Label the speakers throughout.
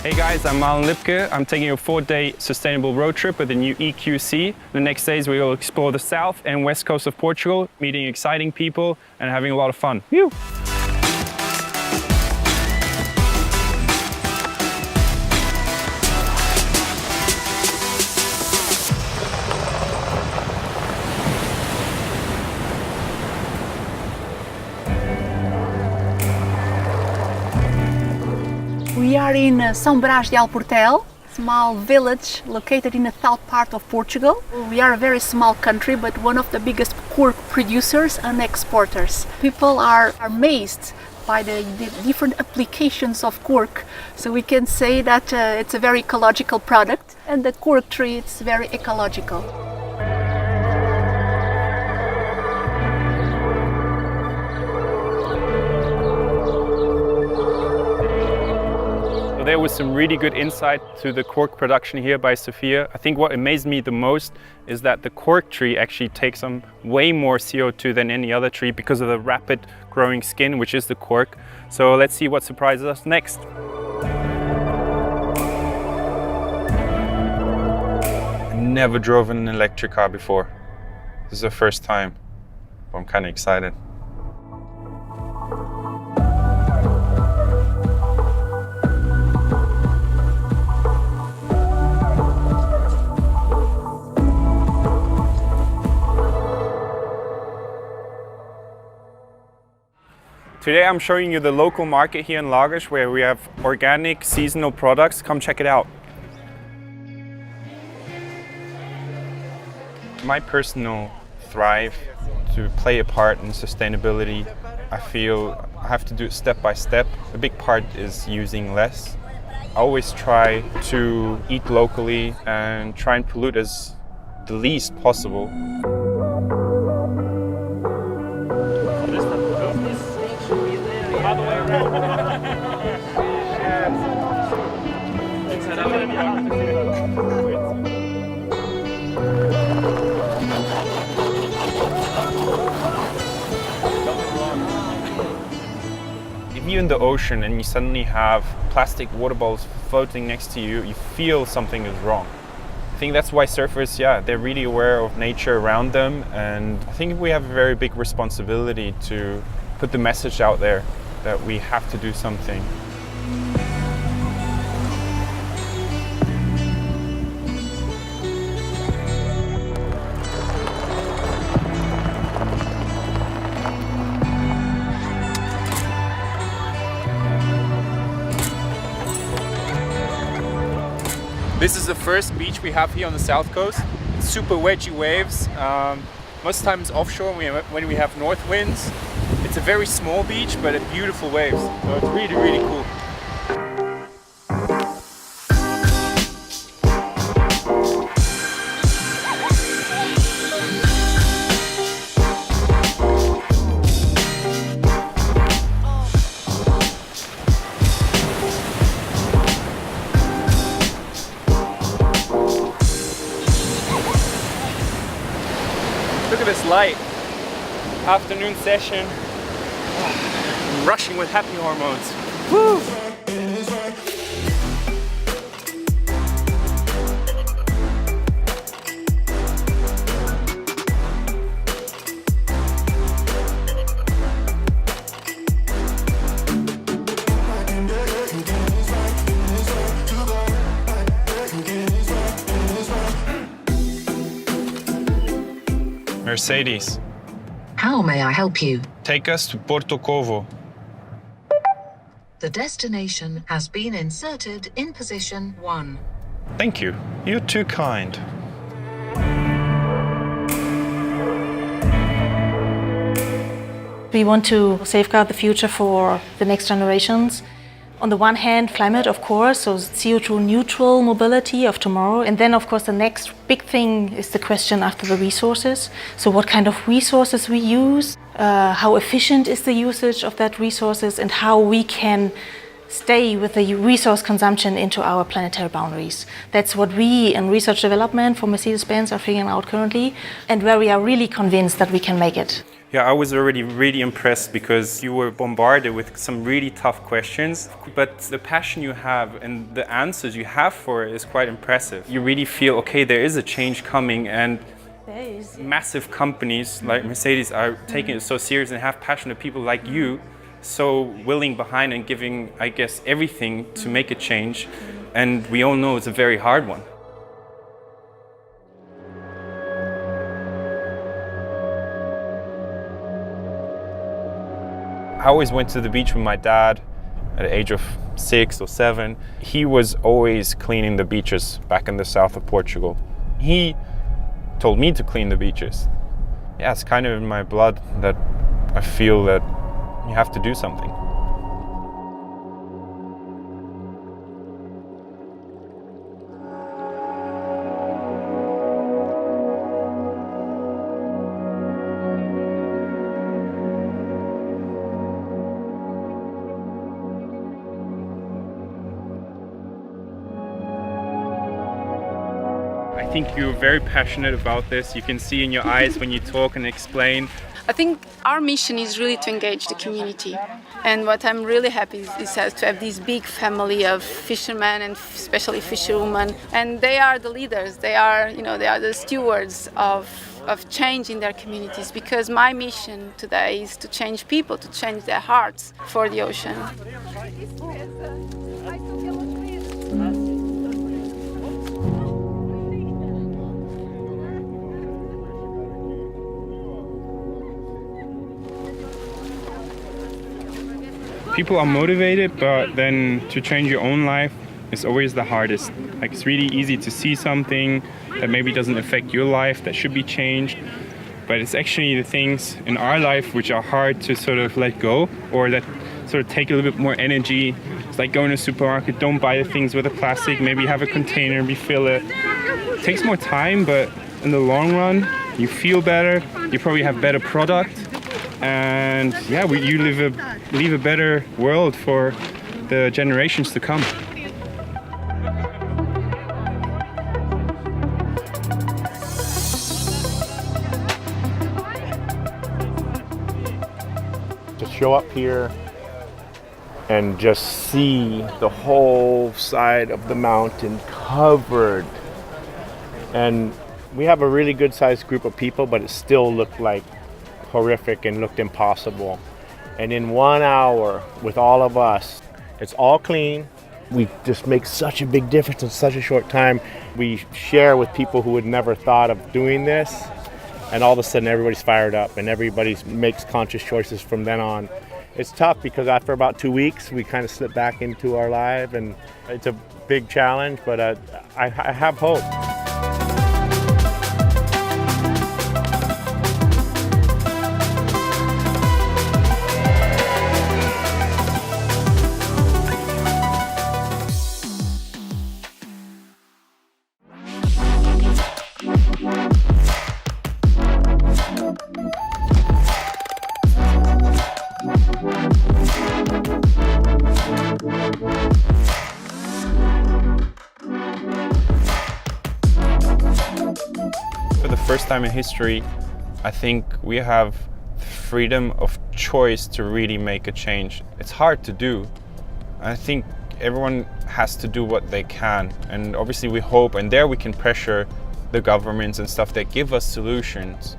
Speaker 1: Hey guys, I'm Marlon Lipke. I'm taking a 4-day sustainable road trip with the new EQC. The next days we will explore the south and west coast of Portugal, meeting exciting people and having a lot of fun. Woo!
Speaker 2: We are in São Brás de Alportel, small village located in the south part of Portugal. We are a very small country, but one of the biggest kurk producers and exporters. People are amazed by the different applications of kurk. So we can say that it's a very ecological product, and the kurk tree is very ecological.
Speaker 1: So there was some really good insight to the cork production here by Sofia. I think what amazed me the most is that the cork tree actually takes on way more CO2 than any other tree because of the rapid growing skin, which is the cork. So let's see what surprises us next. I never drove an electric car before. This is the first time. I'm kind of excited. Today I'm showing you the local market here in Lagos where we have organic seasonal products. Come check it out. My personal thrive to play a part in sustainability. I feel I have to do it step by step. A big part is using less. I always try to eat locally and try and pollute as the least possible. If you're in the ocean and you suddenly have plastic water bottles floating next to you, you feel something is wrong. I think that's why surfers, they're really aware of nature around them, and I think we have a very big responsibility to put the message out there that we have to do something. This is the first beach we have here on the south coast. It's super wedgy waves. Most times offshore when we have north winds. It's a very small beach, but it's beautiful waves. So it's really, really cool. Look at this light. Afternoon session. I'm rushing with happy hormones. Woo! Mercedes.
Speaker 3: How may I help you?
Speaker 1: Take us to Porto Covo.
Speaker 3: The destination has been inserted in position 1.
Speaker 1: Thank you. You're too kind.
Speaker 4: We want to safeguard the future for the next generations. On the one hand, climate, of course, so CO2 neutral mobility of tomorrow. And then, of course, the next big thing is the question after the resources. So what kind of resources we use, how efficient is the usage of that resources, and how we can stay with the resource consumption into our planetary boundaries. That's what we in research development for Mercedes-Benz are figuring out currently, and where we are really convinced that we can make it.
Speaker 1: Yeah, I was already really impressed because you were bombarded with some really tough questions, but the passion you have and the answers you have for it is quite impressive. You really feel, okay, there is a change coming, and massive companies like Mercedes are taking it so serious and have passionate people like you so willing behind and giving, I guess, everything to make a change. And we all know it's a very hard one. I always went to the beach with my dad at the age of 6 or 7. He was always cleaning the beaches back in the south of Portugal. He told me to clean the beaches. Yeah, it's kind of in my blood that I feel that you have to do something. I think you're very passionate about this. You can see in your eyes when you talk and explain.
Speaker 5: I think our mission is really to engage the community. And what I'm really happy is to have this big family of fishermen and especially fisherwomen. And they are the leaders. They are the stewards of change in their communities, because my mission today is to change people, to change their hearts for the ocean.
Speaker 1: People are motivated, but then to change your own life is always the hardest. Like, it's really easy to see something that maybe doesn't affect your life that should be changed, but it's actually the things in our life which are hard to sort of let go, or that sort of take a little bit more energy. It's like going to a supermarket, don't buy the things with the plastic, maybe have a container, refill it. It takes more time, but in the long run, you feel better, you probably have better product, and yeah, you leave a better world for the generations to come.
Speaker 6: To show up here and just see the whole side of the mountain covered, and we have a really good sized group of people, but it still looked like horrific and looked impossible. And in 1 hour with all of us, it's all clean. We just make such a big difference in such a short time. We share with people who had never thought of doing this, and all of a sudden everybody's fired up and everybody makes conscious choices from then on. It's tough because after about 2 weeks we kind of slip back into our life, and it's a big challenge, but I have hope.
Speaker 1: First time in history, I think we have freedom of choice to really make a change. It's hard to do. I think everyone has to do what they can, and obviously we hope, and there we can pressure the governments and stuff that give us solutions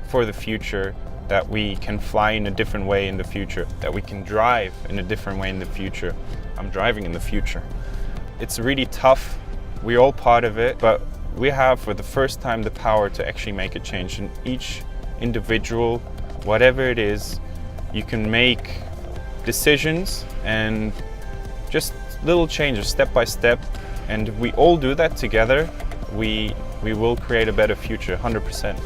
Speaker 1: for the future, that we can fly in a different way in the future, that we can drive in a different way in the future. I'm driving in the future. It's really tough. We're all part of it, but we have for the first time the power to actually make a change. In each individual, whatever it is, you can make decisions and just little changes step by step, and we all do that together. We will create a better future, 100%.